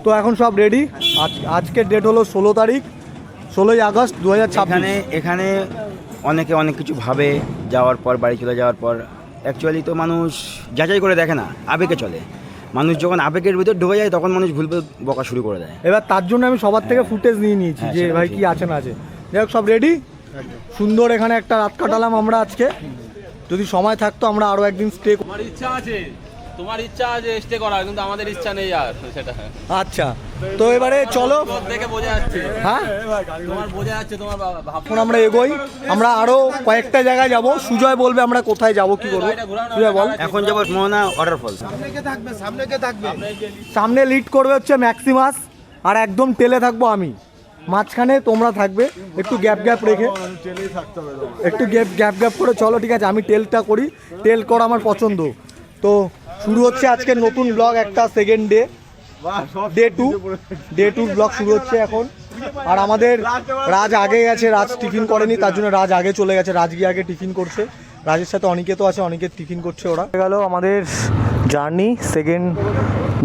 তো এখন সব রেডি। আজকের ডেট হলো 16 তারিখ, 16ই আগস্ট 2026। এখানে অনেকে অনেক কিছু ভাবে যাওয়ার পর, বাড়ি চলে যাওয়ার পর। অ্যাকচুয়ালি তো মানুষ যাচাই করে দেখে না, আবেগে চলে। মানুষ যখন আবেগের ভিতর ঢুকে যায় তখন মানুষ ভুল বকা শুরু করে দেয়। এবার তার জন্য আমি সবার থেকে ফুটেজ নিয়ে নিয়েছি যে ভাই কি আছে না আছে। যাই হোক, সব রেডি, সুন্দর এখানে একটা রাত কাটালাম আমরা আজকে। যদি সময় থাকতো আমরা আরও একদিন স্টে। তোমার ইচ্ছা আছে স্টে করার, কিন্তু আমাদের ইচ্ছা নেই আর সেটা। আচ্ছা, তো এবারে চলো। দেখে বোঝা যাচ্ছে, হ্যাঁ তোমার বোঝা যাচ্ছে তোমার এখন আমরা এগোই। আমরা আরো কয়েকটা জায়গায় যাব। সুজয় বলবে আমরা কোথায় যাব, কি করবো। সুজয় বল। এখন যাবো মোহনা ওয়াটারফল। সামনে লিড করবে হচ্ছে ম্যাক্সিমাস, আর একদম টেলে থাকবো আমি, মাঝখানে তোমরা থাকবে। একটু গ্যাপ গ্যাপ রেখে, একটু গ্যাপ করে চলো, ঠিক আছে? আমি টেলটা করি, টেল করা আমার পছন্দ। তো শুরু হচ্ছে আজকের নতুন ব্লগ, একটা সেকেন্ড ডে টু ব্লগ শুরু হচ্ছে এখন। আর আমাদের রাজ আগে গেছে, রাজ টিফিন করেনি, তার জন্য রাজ আগে চলে গেছে। রাজ গিয়ে আগে টিফিন করছে, রাজের সাথে অনিকেতও আছে, অনিকেত টিফিন করছে। ওরা গেল আমাদের জার্নি সেকেন্ড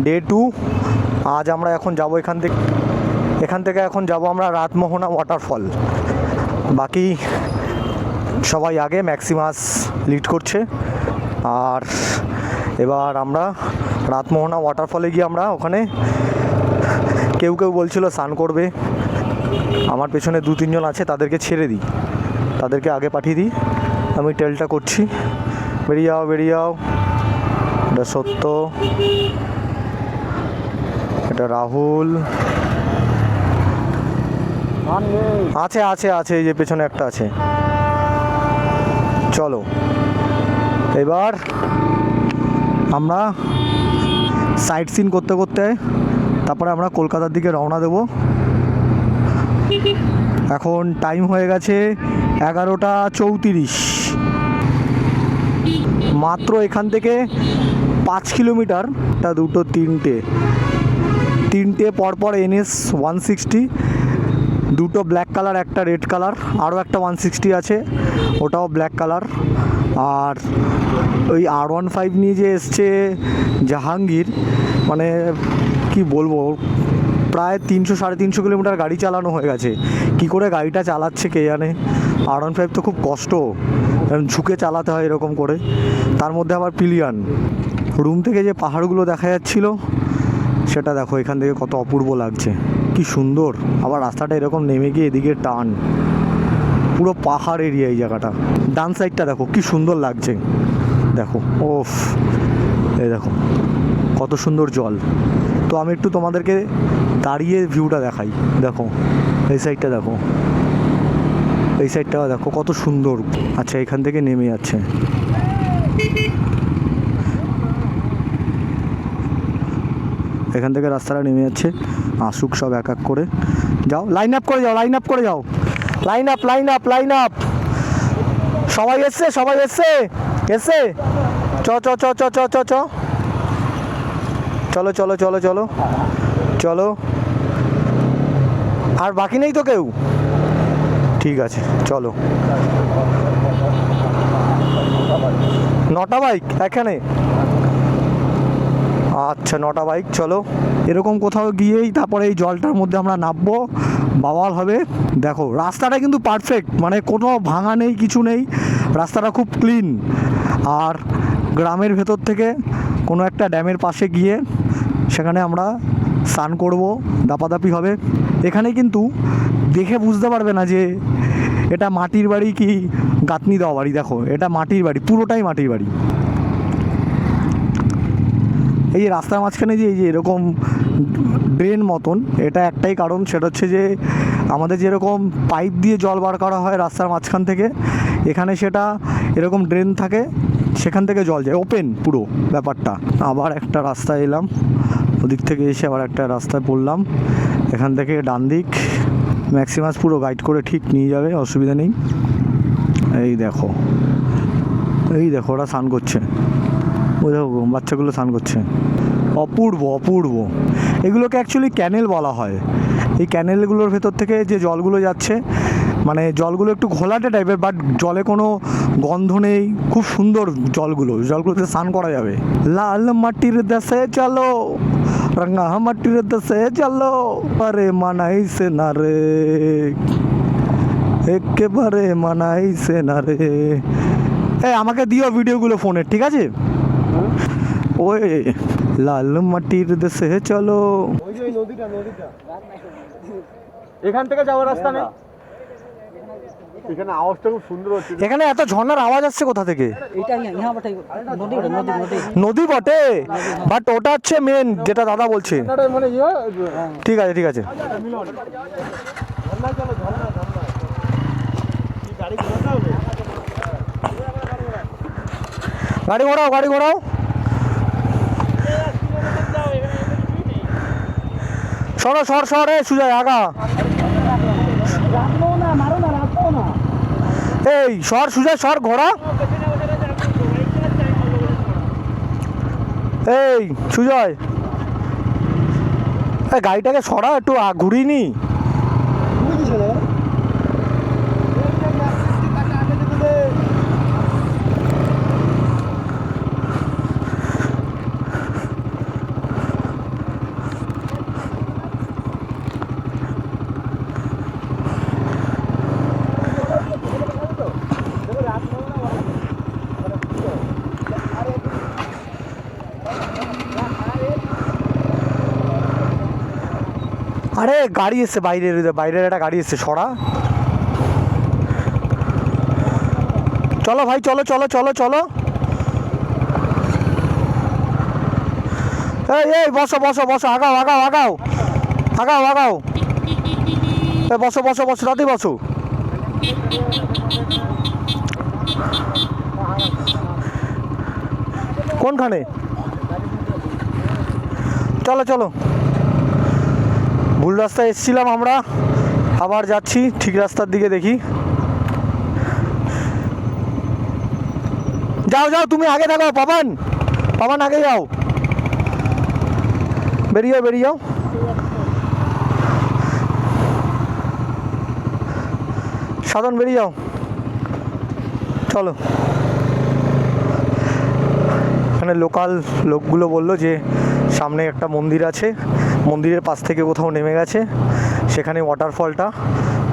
ডে 2। আজ আমরা এখন যাব এখান থেকে এখন যাব আমরা রাতমোহনা ওয়াটারফল। বাকি সবাই আগে, ম্যাক্সিমাস লিড করছে। আর এবার আমরা রাতমোহনা ওয়াটারফলে গিয়ে আমরা ওখানে কেউ বলছিল স্নান করবে। আমার পেছনে 2-3 জন আছে, তাদেরকে ছেড়ে দিই, তাদেরকে আগে পাঠিয়ে দিই। আমি টেলটা করছি। বেরিয়ে যাও। এটা সত্য, এটা রাহুল আছে এই যে পেছনে একটা আছে। চলো এবার আমরা সাইট সিন করতে তারপরে আমরা কলকাতার দিকে রওনা দেব। এখন টাইম হয়ে গেছে 11টা 34। মাত্র এখান থেকে 5 কিলোমিটার, 3টে পরপর NS 160, 2টো ব্ল্যাক কালার, একটা রেড কালার, আরও একটা 160 আছে, ওটাও ব্ল্যাক কালার। আর ওই R15 নিয়ে যে এসছে জাহাঙ্গীর, মানে কি বলবো, প্রায় 300-350 কিলোমিটার গাড়ি চালানো হয়ে গেছে। কি করে গাড়িটা চালাচ্ছে কে জানে। R15 তো খুব কষ্ট, ঝুঁকে চালাতে হয় এরকম করে, তার মধ্যে আবার পিলিয়ান। রুম থেকে যে পাহাড়গুলো দেখা যাচ্ছিল সেটা দেখো এখান থেকে কত অপূর্ব লাগছে, কি সুন্দর। আবার রাস্তাটা এরকম নেমে গিয়ে এদিকে টান, পুরো পাহাড় এরিয়া এই জায়গাটা। ডান সাইডটা দেখো কি সুন্দর লাগছে, দেখো ওফ, এই দেখো কত সুন্দর জল। তো আমি একটু তোমাদেরকে দাঁড়িয়ে ভিউটা দেখাই। দেখো এই সাইডটা দেখো, এই সাইডটা দেখো কত সুন্দর। আচ্ছা, এখান থেকে নেমে যাচ্ছে, এখান থেকে রাস্তাটা নেমে যাচ্ছে। আসুক সব এক এক করে, যাও লাইন আপ করে যাও, লাইন আপ। সবাই এসছে চ চলো। আর বাকি নেই তো কেউ? ঠিক আছে চলো। 9টা বাইক এখানে, আচ্ছা 9টা বাইক, চলো। এরকম কোথাও গিয়েই তারপরে এই জলটার মধ্যে আমরা নামবো, বাওয়াল হবে। দেখো রাস্তাটা কিন্তু পারফেক্ট, মানে কোনো ভাঙা নেই, কিছু নেই, রাস্তাটা খুব ক্লিন। আর গ্রামের ভেতর থেকে কোনো একটা ড্যামের পাশে গিয়ে সেখানে আমরা স্নান করবো, দাপাদাপি হবে। এখানে কিন্তু দেখে বুঝতে পারবে না যে এটা মাটির বাড়ি কি গাঁথনি দেওয়া বাড়ি। দেখো এটা মাটির বাড়ি, পুরোটাই মাটির বাড়ি। এই যে রাস্তার মাঝখানে যে এই যে এরকম ড্রেন মতন, এটা একটাই কারণ, সেটা হচ্ছে যে আমাদের যেরকম পাইপ দিয়ে জল বার করা হয় রাস্তার মাঝখান থেকে, এখানে সেটা এরকম ড্রেন থাকে, সেখান থেকে জল যায়, ওপেন পুরো ব্যাপারটা। আবার একটা রাস্তায় এলাম, ওদিক থেকে এসে আবার একটা রাস্তায় পড়লাম। এখান থেকে ডান দিক, ম্যাক্সিমাস পুরো গাইড করে ঠিক নিয়ে যাবে, অসুবিধা নেই। এই দেখো ওরা স্নান করছে, ওই দেখো বাচ্চাগুলো স্নান করছে, অপূর্ব। এগুলোকে অ্যাকচুয়ালি ক্যানেল বলা হয়। এই ক্যানেলগুলোর ভেতর থেকে যে জলগুলো যাচ্ছে, মানে জলগুলো একটু ঘোলাটে টাইপের, বাট জলে কোনো গন্ধ নেই, খুব সুন্দর জলগুলোতে স্নান করা যাবে। লাল মাটির দেশে চলো, রাঙা মাটির দেশে চলো পারে মানাইছে না রে, একেবারে মানাইছে না রে। এই আমাকে দিও ভিডিওগুলো ফোনে, ঠিক আছে? ওই লাল মাটির দেশে চলো। এখান থেকে যাওয়ার রাস্তা নেই, এখানে আওয়াজটা খুব সুন্দর হচ্ছে। এখানে এত ঝর্ণার আওয়াজ আসছে কোথা থেকে? নদী বটে, বাট ওটা হচ্ছে মেন যেটা দাদা বলছে। মানে ইয়ে, ঠিক আছে ঠিক আছে। গাড়ি ঘোরাও গাড়ি ঘোরাও। সরো সর সর, এ সুজয় আগা। এই সর সুজয় সর, ঘোরা। এই সুজয়, এই গাড়িটাকে সরা একটু, ঘুরিয়ে নি। আরে গাড়ি এসছে বাইরের, বাইরের একটা গাড়ি এসছে, সরা। চলো ভাই চলো চলো চলো চলো। এই এই বসো বসো বসো, আগাও আগাও আগাও আগাও আগাও। এই বসো বসো বসো দাদি বসো। কোনখানে? চলো চলো। ভুল রাস্তায় এসেছিলাম আমরা, আবার যাচ্ছি ঠিক রাস্তার দিকে। দেখি, যাও যাও তুমি আগে থাকো। পাবান পাবান আগে যাও, বেরিয়ে বেরিয়ে যাও। সাধন বেরিয়ে যাও, চলো। এখানে লোকাল লোকগুলো বললো যে সামনে একটা মন্দির আছে, মন্দিরের পাশ থেকে কোথাও নেমে গেছে, সেখানে ওয়াটারফলটা।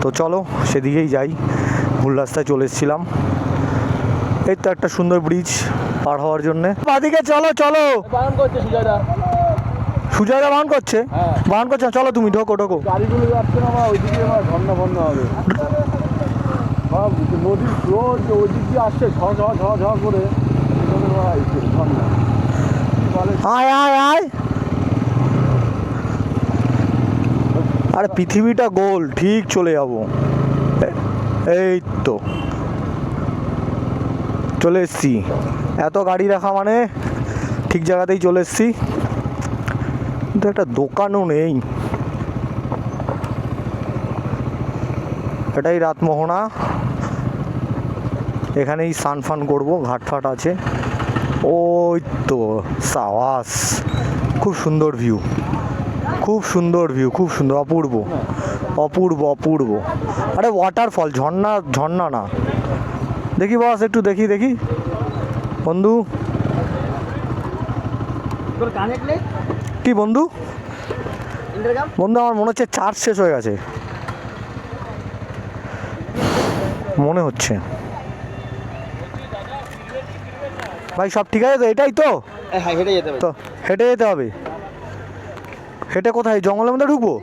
তো চলো সেদিকেই যাই। ভুল রাস্তায় চলে এসেছিলাম। এই তো একটা সুন্দর ব্রিজ পার হওয়ার জন্যে। বাদিকে চলো চলো। বারণ করছে সুজয়দা। সুজয়দা বারণ করছে? বারণ করছে, চলো তুমি ঢোকো ঢোকো। গাড়িগুলো যাচ্ছে না, ওইদিকে আমার ঝর্ণা ফর্ণা হবে। নদীর ফ্লো ওইদিক দিয়ে আসছে ঝ ঝ ঝ ঝ করে, ঝর্ণা। আয় আয় আয়। আরে পৃথিবীটা গোল, ঠিক চলে যাবো। এই তো চলে এসছি। এত গাড়ি রাখা মানে ঠিক জায়গাতেই চলে এসছি। কিন্তু একটা দোকানও নেই। এটাই রাতমোহনা, এখানেই স্নান ফান করবো, ঘাট ফাট আছে। ওই তো সাওয়াস, খুব সুন্দর ভিউ, খুব সুন্দর ভিউ, খুব সুন্দর, অপূর্ব অপূর্ব অপূর্ব। আরে ওয়াটারফল, ঝর্ণা ঝর্ণা না। দেখি বস একটু দেখি দেখি বন্ধু। কি বন্ধু? বন্ধু আমার মনে হচ্ছে চার্জ শেষ হয়ে গেছে, মনে হচ্ছে। ভাই সব ঠিক আছে তো? এটাই তো? হ্যাঁ, হেঁটে যেতে হবে। তো হেঁটে যেতে হবে। হেঁটে কোথায়? জঙ্গলের মধ্যে ঢুকবো?